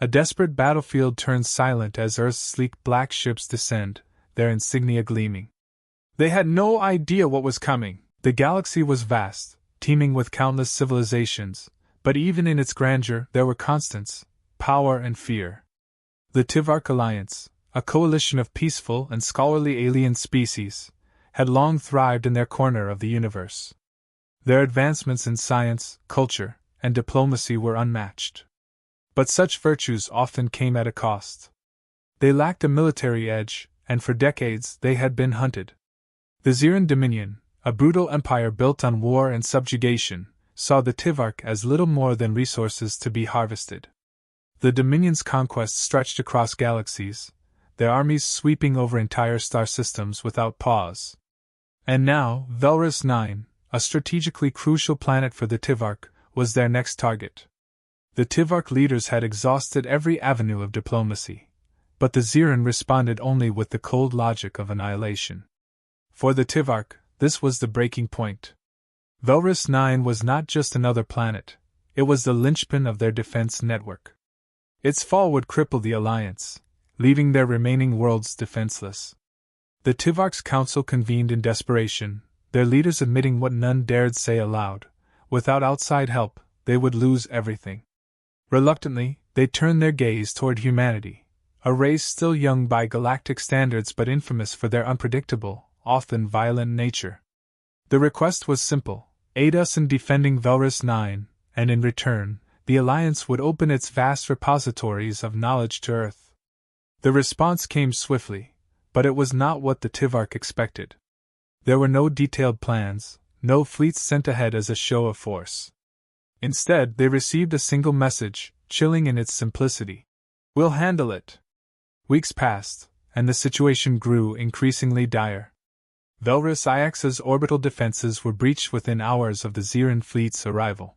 A desperate battlefield turns silent as Earth's sleek black ships descend, their insignia gleaming. They had no idea what was coming. The galaxy was vast, teeming with countless civilizations, but even in its grandeur there were constants, power and fear. The Tivark Alliance, a coalition of peaceful and scholarly alien species, had long thrived in their corner of the universe. Their advancements in science, culture, and diplomacy were unmatched. But such virtues often came at a cost. They lacked a military edge, and for decades they had been hunted. The Ziran Dominion, a brutal empire built on war and subjugation, saw the Tivark as little more than resources to be harvested. The Dominion's conquests stretched across galaxies, their armies sweeping over entire star systems without pause. And now, Velrus 9, a strategically crucial planet for the Tivark, was their next target. The Tivark leaders had exhausted every avenue of diplomacy, but the Ziran responded only with the cold logic of annihilation. For the Tivark, this was the breaking point. Velrus 9 was not just another planet, it was the linchpin of their defense network. Its fall would cripple the Alliance, leaving their remaining worlds defenseless. The Tivark's council convened in desperation, their leaders admitting what none dared say aloud: without outside help, they would lose everything. Reluctantly, they turned their gaze toward humanity, a race still young by galactic standards but infamous for their unpredictable, often violent nature. The request was simple: aid us in defending Velrus 9, and in return, the Alliance would open its vast repositories of knowledge to Earth. The response came swiftly, but it was not what the Tivark expected. There were no detailed plans, no fleets sent ahead as a show of force. Instead, they received a single message, chilling in its simplicity: "We'll handle it." Weeks passed, and the situation grew increasingly dire. Velrus Ix's orbital defenses were breached within hours of the Ziran fleet's arrival.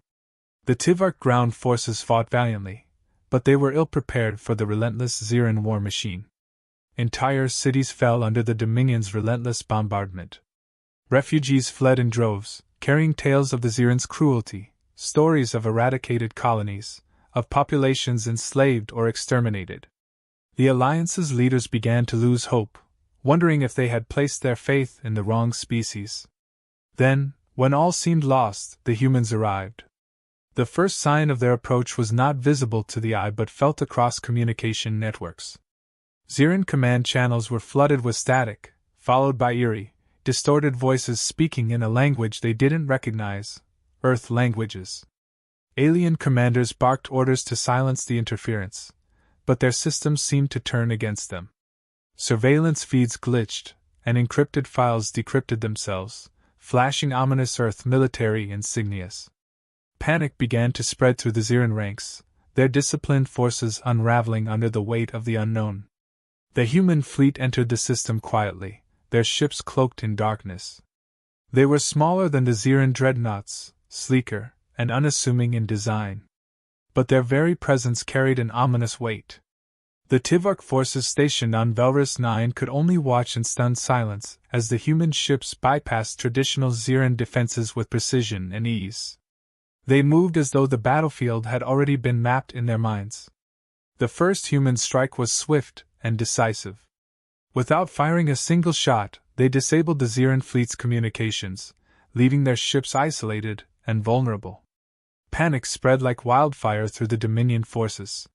The Tivark ground forces fought valiantly, but they were ill-prepared for the relentless Ziran war machine. Entire cities fell under the Dominion's relentless bombardment. Refugees fled in droves, carrying tales of the Ziran's cruelty, stories of eradicated colonies, of populations enslaved or exterminated. The Alliance's leaders began to lose hope, wondering if they had placed their faith in the wrong species. Then, when all seemed lost, the humans arrived. The first sign of their approach was not visible to the eye but felt across communication networks. Ziran command channels were flooded with static, followed by eerie, distorted voices speaking in a language they didn't recognize: Earth languages. Alien commanders barked orders to silence the interference, but their systems seemed to turn against them. Surveillance feeds glitched, and encrypted files decrypted themselves, flashing ominous Earth military insignias. Panic began to spread through the Ziran ranks, their disciplined forces unraveling under the weight of the unknown. The human fleet entered the system quietly, their ships cloaked in darkness. They were smaller than the Ziran dreadnoughts, sleeker, and unassuming in design. But their very presence carried an ominous weight. The Tivark forces stationed on Velrus 9 could only watch in stunned silence as the human ships bypassed traditional Ziran defenses with precision and ease. They moved as though the battlefield had already been mapped in their minds. The first human strike was swift and decisive. Without firing a single shot, they disabled the Ziran fleet's communications, leaving their ships isolated and vulnerable. Panic spread like wildfire through the Dominion forces.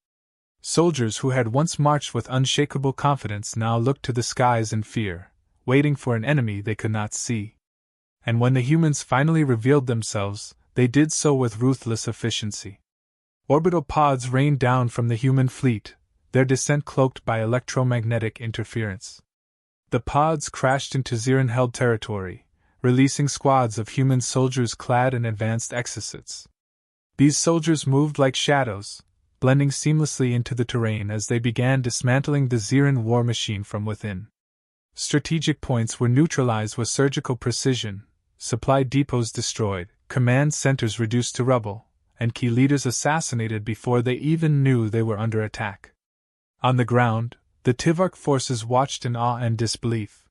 Soldiers who had once marched with unshakable confidence now looked to the skies in fear, waiting for an enemy they could not see. And when the humans finally revealed themselves, they did so with ruthless efficiency. Orbital pods rained down from the human fleet, their descent cloaked by electromagnetic interference. The pods crashed into Ziran-held territory, releasing squads of human soldiers clad in advanced exosets. These soldiers moved like shadows, blending seamlessly into the terrain as they began dismantling the Ziran war machine from within. Strategic points were neutralized with surgical precision, supply depots destroyed, command centers reduced to rubble, and key leaders assassinated before they even knew they were under attack. On the ground, the Tivark forces watched in awe and disbelief.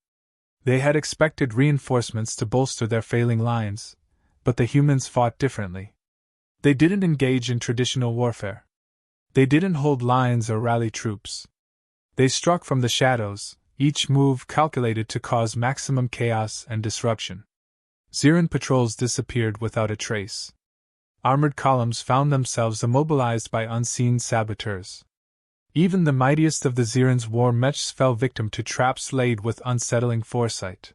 They had expected reinforcements to bolster their failing lines, but the humans fought differently. They didn't engage in traditional warfare. They didn't hold lines or rally troops. They struck from the shadows, each move calculated to cause maximum chaos and disruption. Ziran patrols disappeared without a trace. Armored columns found themselves immobilized by unseen saboteurs. Even the mightiest of the Zirans' war mechs fell victim to traps laid with unsettling foresight.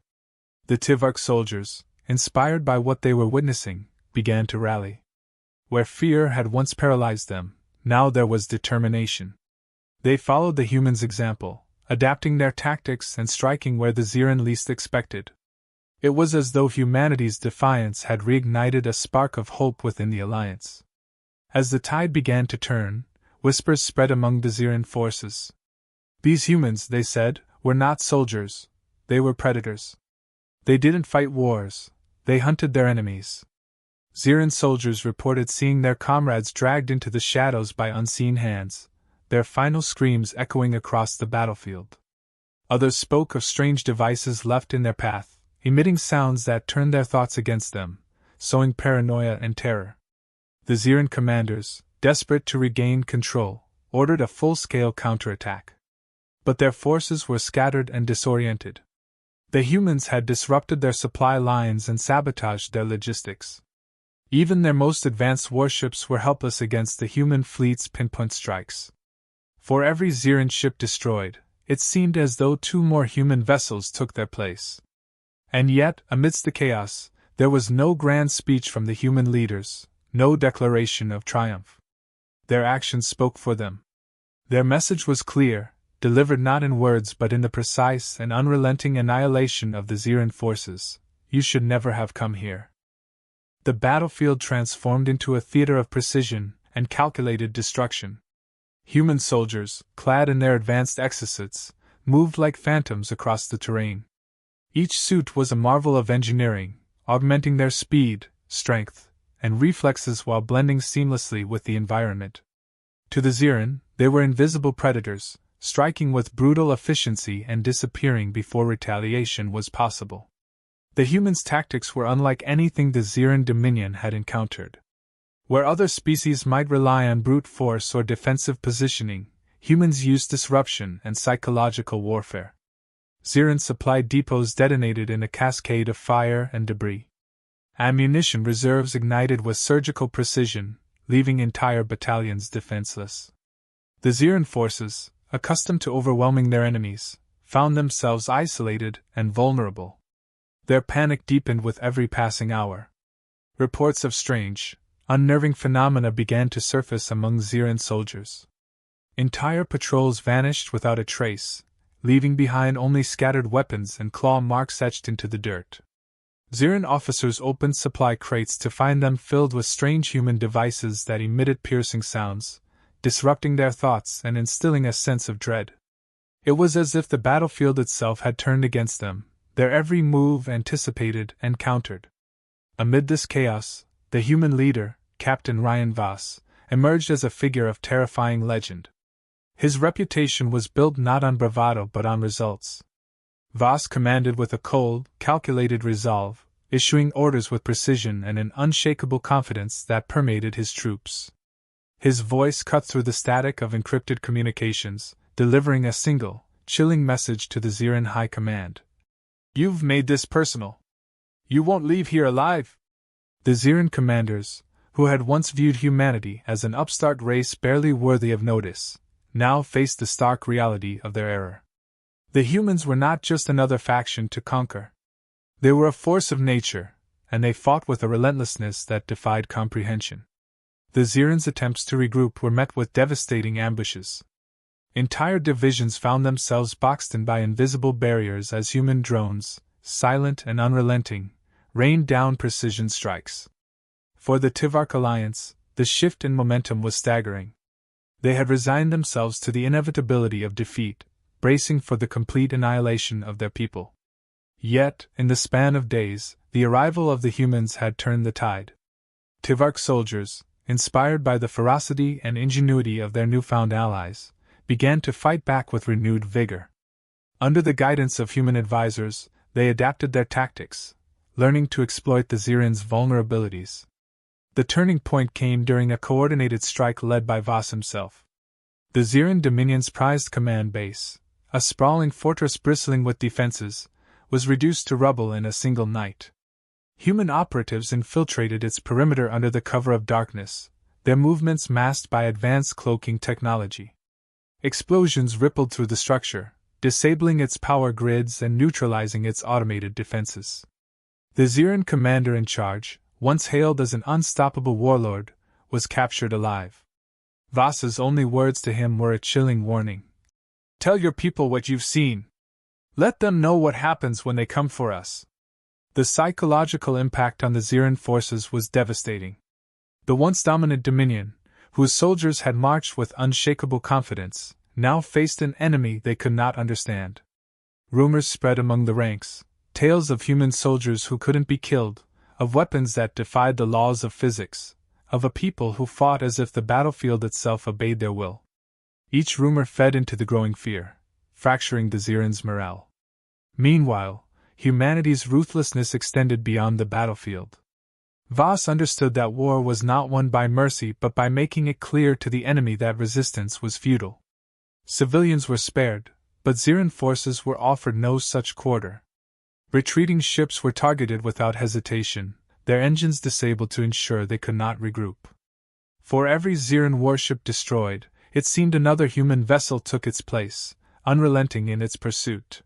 The Tivark soldiers, inspired by what they were witnessing, began to rally. Where fear had once paralyzed them, now there was determination. They followed the humans' example, adapting their tactics and striking where the Ziran least expected. It was as though humanity's defiance had reignited a spark of hope within the alliance. As the tide began to turn, whispers spread among the Ziran forces. These humans, they said, were not soldiers, they were predators. They didn't fight wars, they hunted their enemies. Ziran soldiers reported seeing their comrades dragged into the shadows by unseen hands, their final screams echoing across the battlefield. Others spoke of strange devices left in their path, emitting sounds that turned their thoughts against them, sowing paranoia and terror. The Ziran commanders, desperate to regain control, ordered a full-scale counterattack. But their forces were scattered and disoriented. The humans had disrupted their supply lines and sabotaged their logistics. Even their most advanced warships were helpless against the human fleet's pinpoint strikes. For every Ziran ship destroyed, it seemed as though 2 more human vessels took their place. And yet, amidst the chaos, there was no grand speech from the human leaders, no declaration of triumph. Their actions spoke for them. Their message was clear, delivered not in words but in the precise and unrelenting annihilation of the Ziran forces. You should never have come here. The battlefield transformed into a theater of precision and calculated destruction. Human soldiers, clad in their advanced exosuits, moved like phantoms across the terrain. Each suit was a marvel of engineering, augmenting their speed, strength, and reflexes while blending seamlessly with the environment. To the Ziran, they were invisible predators, striking with brutal efficiency and disappearing before retaliation was possible. The humans' tactics were unlike anything the Ziran Dominion had encountered. Where other species might rely on brute force or defensive positioning, humans used disruption and psychological warfare. Ziran supply depots detonated in a cascade of fire and debris. Ammunition reserves ignited with surgical precision, leaving entire battalions defenseless. The Ziran forces, accustomed to overwhelming their enemies, found themselves isolated and vulnerable. Their panic deepened with every passing hour. Reports of strange, unnerving phenomena began to surface among Ziran soldiers. Entire patrols vanished without a trace, leaving behind only scattered weapons and claw marks etched into the dirt. Ziran officers opened supply crates to find them filled with strange human devices that emitted piercing sounds, disrupting their thoughts and instilling a sense of dread. It was as if the battlefield itself had turned against them, their every move anticipated and countered. Amid this chaos, the human leader, Captain Ryan Voss, emerged as a figure of terrifying legend. His reputation was built not on bravado but on results. Voss commanded with a cold, calculated resolve, issuing orders with precision and an unshakable confidence that permeated his troops. His voice cut through the static of encrypted communications, delivering a single, chilling message to the Ziran High Command. "You've made this personal. You won't leave here alive." The Ziran commanders, who had once viewed humanity as an upstart race barely worthy of notice, now faced the stark reality of their error. The humans were not just another faction to conquer. They were a force of nature, and they fought with a relentlessness that defied comprehension. The Zirans' attempts to regroup were met with devastating ambushes. Entire divisions found themselves boxed in by invisible barriers as human drones, silent and unrelenting, rained down precision strikes. For the Tivark alliance, the shift in momentum was staggering. They had resigned themselves to the inevitability of defeat, bracing for the complete annihilation of their people. Yet, in the span of days, the arrival of the humans had turned the tide. Tivark soldiers, inspired by the ferocity and ingenuity of their newfound allies, began to fight back with renewed vigor. Under the guidance of human advisors, they adapted their tactics, learning to exploit the Zirans' vulnerabilities. The turning point came during a coordinated strike led by Voss himself. The Zirin Dominion's prized command base, a sprawling fortress bristling with defenses, was reduced to rubble in a single night. Human operatives infiltrated its perimeter under the cover of darkness, their movements masked by advanced cloaking technology. Explosions rippled through the structure, disabling its power grids and neutralizing its automated defenses. The Zirin commander in charge, once hailed as an unstoppable warlord, was captured alive. Voss's only words to him were a chilling warning. "Tell your people what you've seen. Let them know what happens when they come for us." The psychological impact on the Zirin forces was devastating. The once dominant Dominion, whose soldiers had marched with unshakable confidence, now faced an enemy they could not understand. Rumors spread among the ranks, tales of human soldiers who couldn't be killed, of weapons that defied the laws of physics, of a people who fought as if the battlefield itself obeyed their will. Each rumor fed into the growing fear, fracturing the Zirin's morale. Meanwhile, humanity's ruthlessness extended beyond the battlefield. Voss understood that war was not won by mercy but by making it clear to the enemy that resistance was futile. Civilians were spared, but Zirin forces were offered no such quarter. Retreating ships were targeted without hesitation, their engines disabled to ensure they could not regroup. For every Zirin warship destroyed, it seemed another human vessel took its place, unrelenting in its pursuit.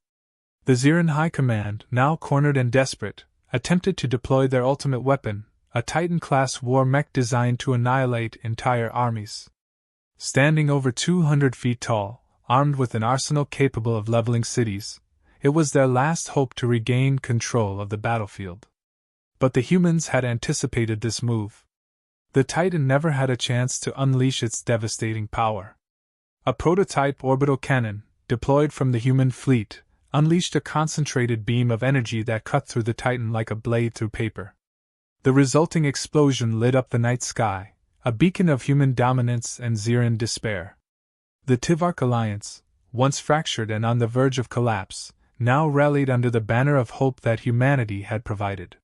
The Zirin High Command, now cornered and desperate, attempted to deploy their ultimate weapon, a Titan-class war mech designed to annihilate entire armies. Standing over 200 feet tall, armed with an arsenal capable of leveling cities, it was their last hope to regain control of the battlefield. But the humans had anticipated this move. The Titan never had a chance to unleash its devastating power. A prototype orbital cannon, deployed from the human fleet, unleashed a concentrated beam of energy that cut through the Titan like a blade through paper. The resulting explosion lit up the night sky, a beacon of human dominance and Zirin despair. The Tivark alliance, once fractured and on the verge of collapse, now rallied under the banner of hope that humanity had provided.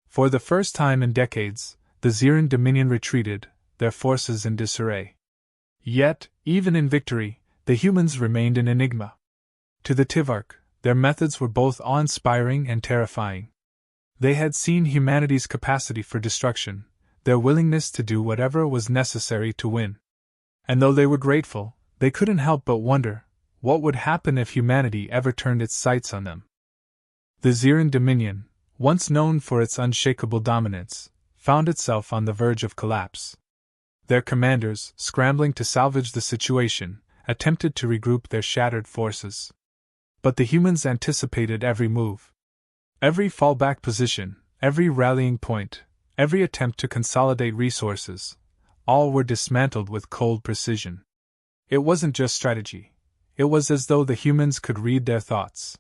For the first time in decades, the Zirin Dominion retreated, their forces in disarray. Yet, even in victory, the humans remained an enigma. To the Tivark, their methods were both awe-inspiring and terrifying. They had seen humanity's capacity for destruction, their willingness to do whatever was necessary to win. And though they were grateful, they couldn't help but wonder, what would happen if humanity ever turned its sights on them? The Zirin Dominion, once known for its unshakable dominance, found itself on the verge of collapse. Their commanders, scrambling to salvage the situation, attempted to regroup their shattered forces. But the humans anticipated every move. Every fallback position, every rallying point, every attempt to consolidate resources, all were dismantled with cold precision. It wasn't just strategy. It was as though the humans could read their thoughts.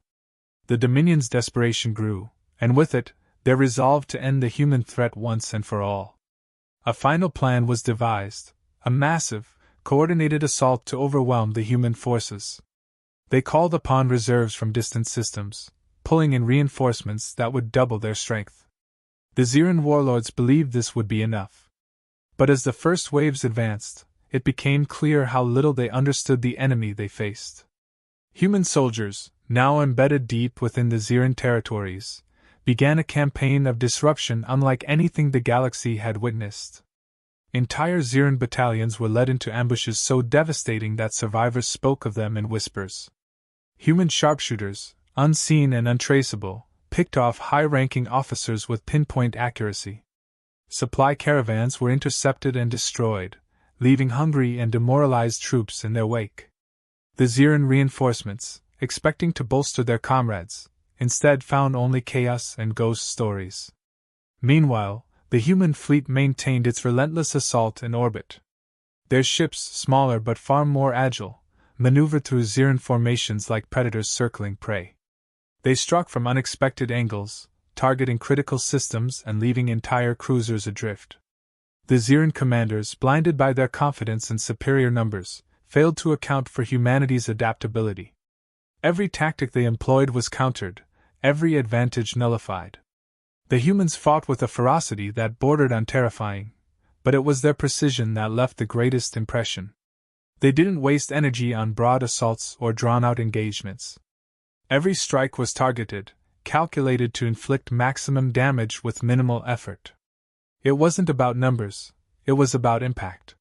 The Dominion's desperation grew, and with it, their resolve to end the human threat once and for all. A final plan was devised, a massive, coordinated assault to overwhelm the human forces. They called upon reserves from distant systems, pulling in reinforcements that would double their strength. The Zirin warlords believed this would be enough. But as the first waves advanced, it became clear how little they understood the enemy they faced. Human soldiers, now embedded deep within the Zirin territories, began a campaign of disruption unlike anything the galaxy had witnessed. Entire Zirin battalions were led into ambushes so devastating that survivors spoke of them in whispers. Human sharpshooters, unseen and untraceable, picked off high-ranking officers with pinpoint accuracy. Supply caravans were intercepted and destroyed, leaving hungry and demoralized troops in their wake. The Zirin reinforcements, expecting to bolster their comrades, instead found only chaos and ghost stories. Meanwhile, the human fleet maintained its relentless assault in orbit. Their ships, smaller but far more agile, maneuvered through Zirin formations like predators circling prey. They struck from unexpected angles, targeting critical systems and leaving entire cruisers adrift. The Zirin commanders, blinded by their confidence in superior numbers, failed to account for humanity's adaptability. Every tactic they employed was countered, every advantage nullified. The humans fought with a ferocity that bordered on terrifying, but it was their precision that left the greatest impression. They didn't waste energy on broad assaults or drawn-out engagements. Every strike was targeted, calculated to inflict maximum damage with minimal effort. It wasn't about numbers, it was about impact.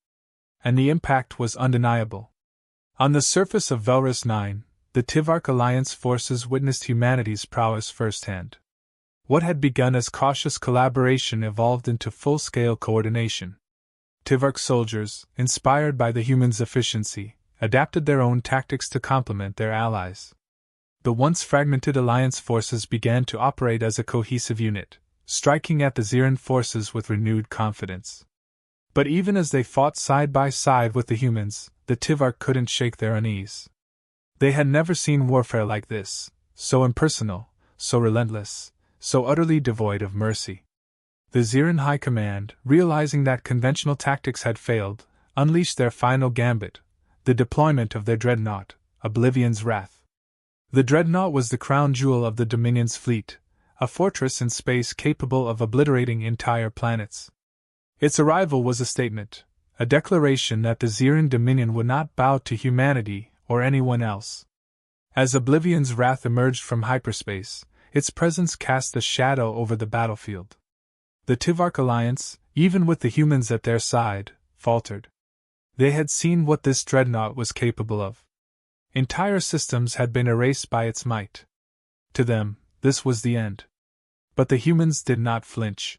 And the impact was undeniable. On the surface of Velrus 9, the Tivark Alliance forces witnessed humanity's prowess firsthand. What had begun as cautious collaboration evolved into full-scale coordination. Tivark soldiers, inspired by the humans' efficiency, adapted their own tactics to complement their allies. The once fragmented Alliance forces began to operate as a cohesive unit, striking at the Ziran forces with renewed confidence. But even as they fought side by side with the humans, the Tivark couldn't shake their unease. They had never seen warfare like this, so impersonal, so relentless, so utterly devoid of mercy. The Ziran High Command, realizing that conventional tactics had failed, unleashed their final gambit, the deployment of their dreadnought, Oblivion's Wrath. The dreadnought was the crown jewel of the Dominion's fleet, a fortress in space capable of obliterating entire planets. Its arrival was a statement, a declaration that the Ziran Dominion would not bow to humanity or anyone else. As Oblivion's Wrath emerged from hyperspace, its presence cast a shadow over the battlefield. The Tivark Alliance, even with the humans at their side, faltered. They had seen what this dreadnought was capable of. Entire systems had been erased by its might. To them, this was the end. But the humans did not flinch.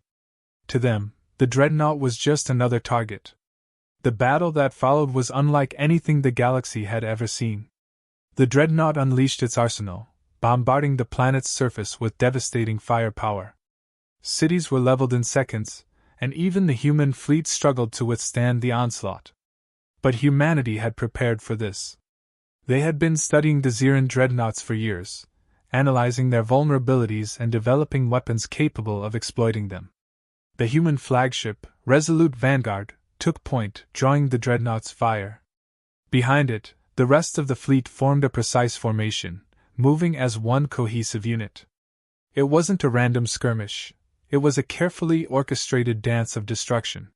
To them, the dreadnought was just another target. The battle that followed was unlike anything the galaxy had ever seen. The dreadnought unleashed its arsenal, bombarding the planet's surface with devastating firepower. Cities were leveled in seconds, and even the human fleet struggled to withstand the onslaught. But humanity had prepared for this. They had been studying the Ziran dreadnoughts for years, analyzing their vulnerabilities and developing weapons capable of exploiting them. The human flagship, Resolute Vanguard, took point, drawing the dreadnought's fire. Behind it, the rest of the fleet formed a precise formation, moving as one cohesive unit. It wasn't a random skirmish, it was a carefully orchestrated dance of destruction.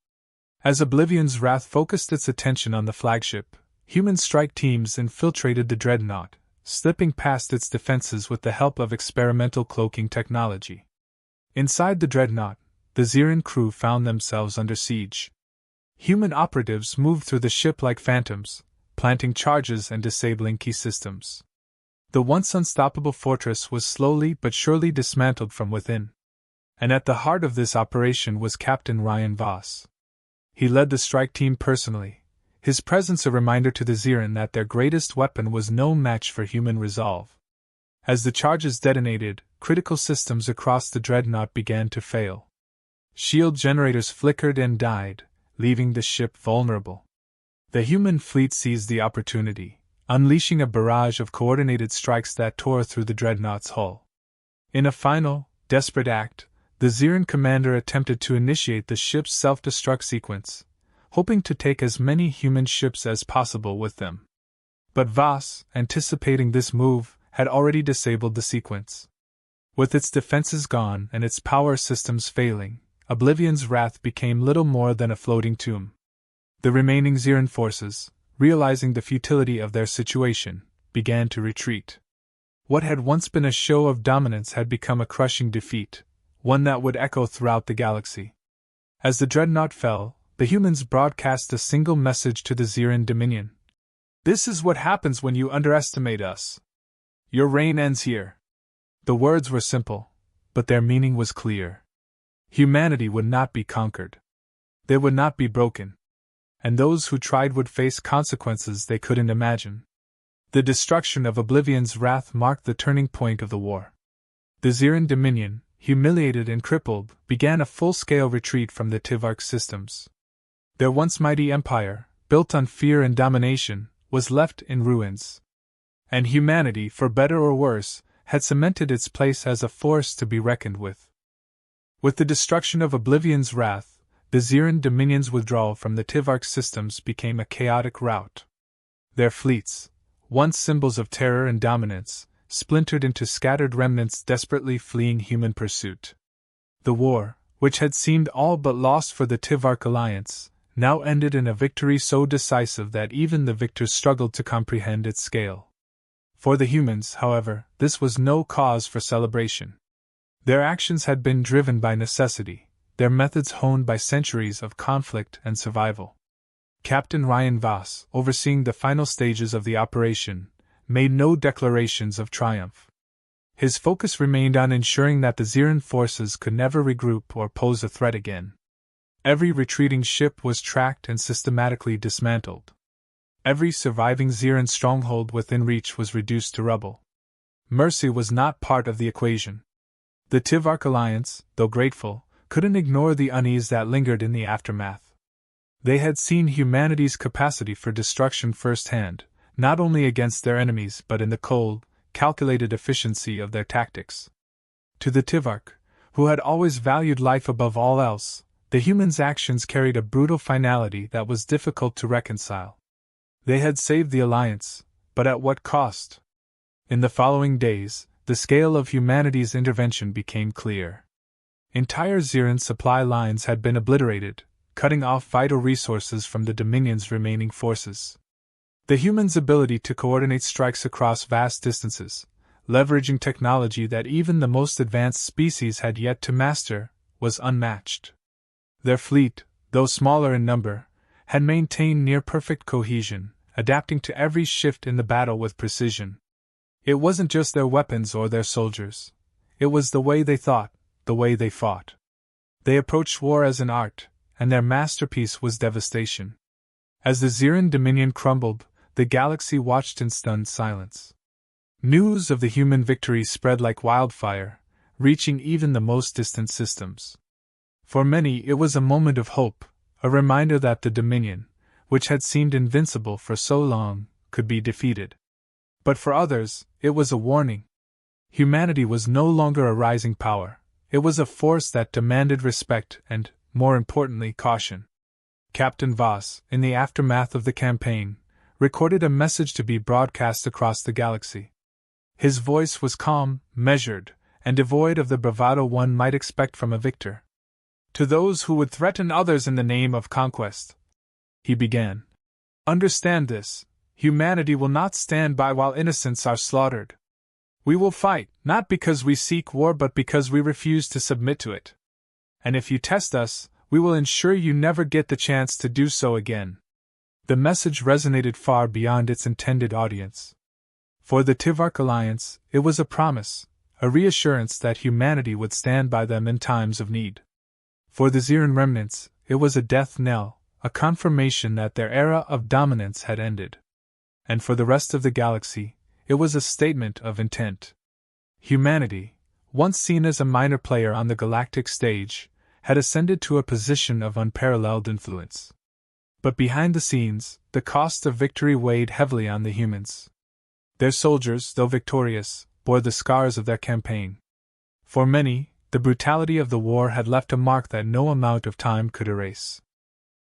As Oblivion's Wrath focused its attention on the flagship, human strike teams infiltrated the dreadnought, slipping past its defenses with the help of experimental cloaking technology. Inside the dreadnought, the Ziran crew found themselves under siege. Human operatives moved through the ship like phantoms, planting charges and disabling key systems. The once unstoppable fortress was slowly but surely dismantled from within. And at the heart of this operation was Captain Ryan Voss. He led the strike team personally, his presence a reminder to the Ziran that their greatest weapon was no match for human resolve. As the charges detonated, critical systems across the dreadnought began to fail. Shield generators flickered and died, leaving the ship vulnerable. The human fleet seized the opportunity, unleashing a barrage of coordinated strikes that tore through the dreadnought's hull. In a final, desperate act, the Ziran commander attempted to initiate the ship's self-destruct sequence, hoping to take as many human ships as possible with them. But Voss, anticipating this move, had already disabled the sequence. With its defenses gone and its power systems failing, Oblivion's Wrath became little more than a floating tomb. The remaining Ziran forces, realizing the futility of their situation, began to retreat. What had once been a show of dominance had become a crushing defeat, one that would echo throughout the galaxy. As the dreadnought fell, the humans broadcast a single message to the Ziran Dominion. "This is what happens when you underestimate us. Your reign ends here." The words were simple, but their meaning was clear. Humanity would not be conquered. They would not be broken. And those who tried would face consequences they couldn't imagine. The destruction of Oblivion's Wrath marked the turning point of the war. The Ziran Dominion, humiliated and crippled, began a full-scale retreat from the Tivark systems. Their once mighty empire, built on fear and domination, was left in ruins. And humanity, for better or worse, had cemented its place as a force to be reckoned with. With the destruction of Oblivion's Wrath, the Ziran Dominion's withdrawal from the Tivark systems became a chaotic rout. Their fleets, once symbols of terror and dominance, splintered into scattered remnants desperately fleeing human pursuit. The war, which had seemed all but lost for the Tivark Alliance, now ended in a victory so decisive that even the victors struggled to comprehend its scale. For the humans, however, this was no cause for celebration. Their actions had been driven by necessity, their methods honed by centuries of conflict and survival. Captain Ryan Voss, overseeing the final stages of the operation, made no declarations of triumph. His focus remained on ensuring that the Xeran forces could never regroup or pose a threat again. Every retreating ship was tracked and systematically dismantled. Every surviving Xeran stronghold within reach was reduced to rubble. Mercy was not part of the equation. The Tivark Alliance, though grateful, couldn't ignore the unease that lingered in the aftermath. They had seen humanity's capacity for destruction firsthand, not only against their enemies but in the cold, calculated efficiency of their tactics. To the Tivark, who had always valued life above all else, the humans' actions carried a brutal finality that was difficult to reconcile. They had saved the Alliance, but at what cost? In the following days, the scale of humanity's intervention became clear. Entire Xeran supply lines had been obliterated, cutting off vital resources from the Dominion's remaining forces. The humans' ability to coordinate strikes across vast distances, leveraging technology that even the most advanced species had yet to master, was unmatched. Their fleet, though smaller in number, had maintained near-perfect cohesion, adapting to every shift in the battle with precision. It wasn't just their weapons or their soldiers. It was the way they thought, the way they fought. They approached war as an art, and their masterpiece was devastation. As the Xeran Dominion crumbled, the galaxy watched in stunned silence. News of the human victory spread like wildfire, reaching even the most distant systems. For many, it was a moment of hope, a reminder that the Dominion, which had seemed invincible for so long, could be defeated. But for others, it was a warning. Humanity was no longer a rising power, it was a force that demanded respect and, more importantly, caution. Captain Voss, in the aftermath of the campaign, recorded a message to be broadcast across the galaxy. His voice was calm, measured, and devoid of the bravado one might expect from a victor. To those who would threaten others in the name of conquest, he began. Understand this, humanity will not stand by while innocents are slaughtered. We will fight, not because we seek war but because we refuse to submit to it. And if you test us, we will ensure you never get the chance to do so again. The message resonated far beyond its intended audience. For the Tivark Alliance, it was a promise, a reassurance that humanity would stand by them in times of need. For the Xeran remnants, it was a death knell, a confirmation that their era of dominance had ended. And for the rest of the galaxy, it was a statement of intent. Humanity, once seen as a minor player on the galactic stage, had ascended to a position of unparalleled influence. But behind the scenes, the cost of victory weighed heavily on the humans. Their soldiers, though victorious, bore the scars of their campaign. For many, the brutality of the war had left a mark that no amount of time could erase.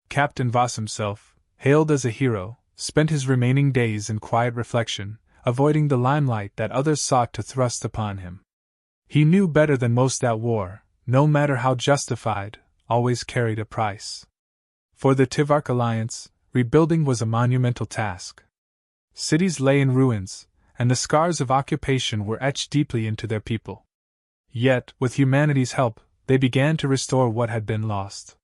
Captain Voss himself, hailed as a hero, spent his remaining days in quiet reflection, avoiding the limelight that others sought to thrust upon him. He knew better than most that war, no matter how justified, always carried a price. For the Tivark Alliance, rebuilding was a monumental task. Cities lay in ruins, and the scars of occupation were etched deeply into their people. Yet, with humanity's help, they began to restore what had been lost.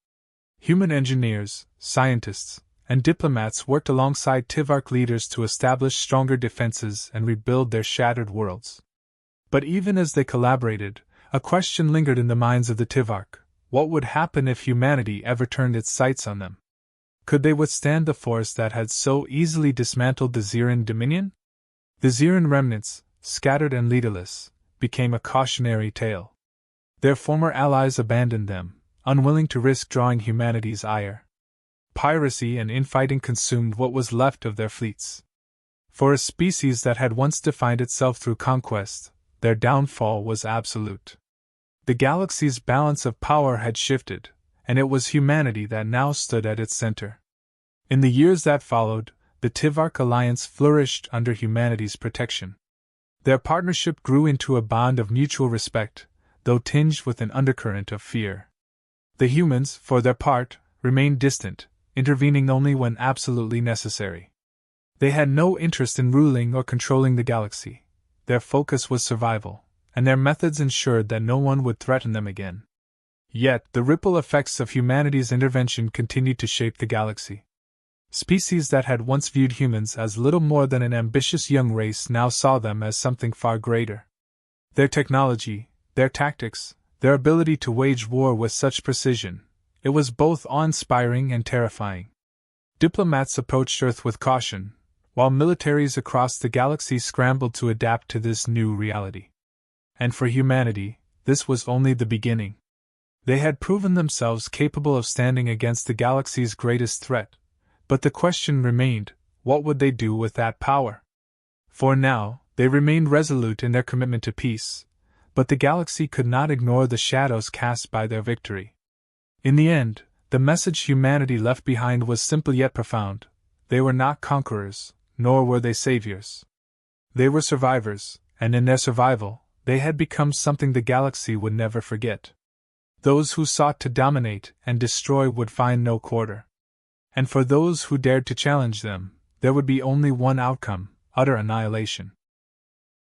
Human engineers, scientists, and diplomats worked alongside Tivark leaders to establish stronger defenses and rebuild their shattered worlds. But even as they collaborated, a question lingered in the minds of the Tivark: what would happen if humanity ever turned its sights on them? Could they withstand the force that had so easily dismantled the Xeran Dominion? The Xeran remnants, scattered and leaderless, became a cautionary tale. Their former allies abandoned them, unwilling to risk drawing humanity's ire. Piracy and infighting consumed what was left of their fleets. For a species that had once defined itself through conquest, their downfall was absolute. The galaxy's balance of power had shifted, and it was humanity that now stood at its center. In the years that followed, the Tivark Alliance flourished under humanity's protection. Their partnership grew into a bond of mutual respect, though tinged with an undercurrent of fear. The humans, for their part, remained distant, intervening only when absolutely necessary. They had no interest in ruling or controlling the galaxy. Their focus was survival, and their methods ensured that no one would threaten them again. Yet, the ripple effects of humanity's intervention continued to shape the galaxy. Species that had once viewed humans as little more than an ambitious young race now saw them as something far greater. Their technology, their tactics, their ability to wage war with such precision, it was both awe-inspiring and terrifying. Diplomats approached Earth with caution, while militaries across the galaxy scrambled to adapt to this new reality. And for humanity, this was only the beginning. They had proven themselves capable of standing against the galaxy's greatest threat, but the question remained, what would they do with that power? For now, they remained resolute in their commitment to peace, but the galaxy could not ignore the shadows cast by their victory. In the end, the message humanity left behind was simple yet profound. They were not conquerors, nor were they saviors. They were survivors, and in their survival, they had become something the galaxy would never forget. Those who sought to dominate and destroy would find no quarter. And for those who dared to challenge them, there would be only one outcome: utter annihilation.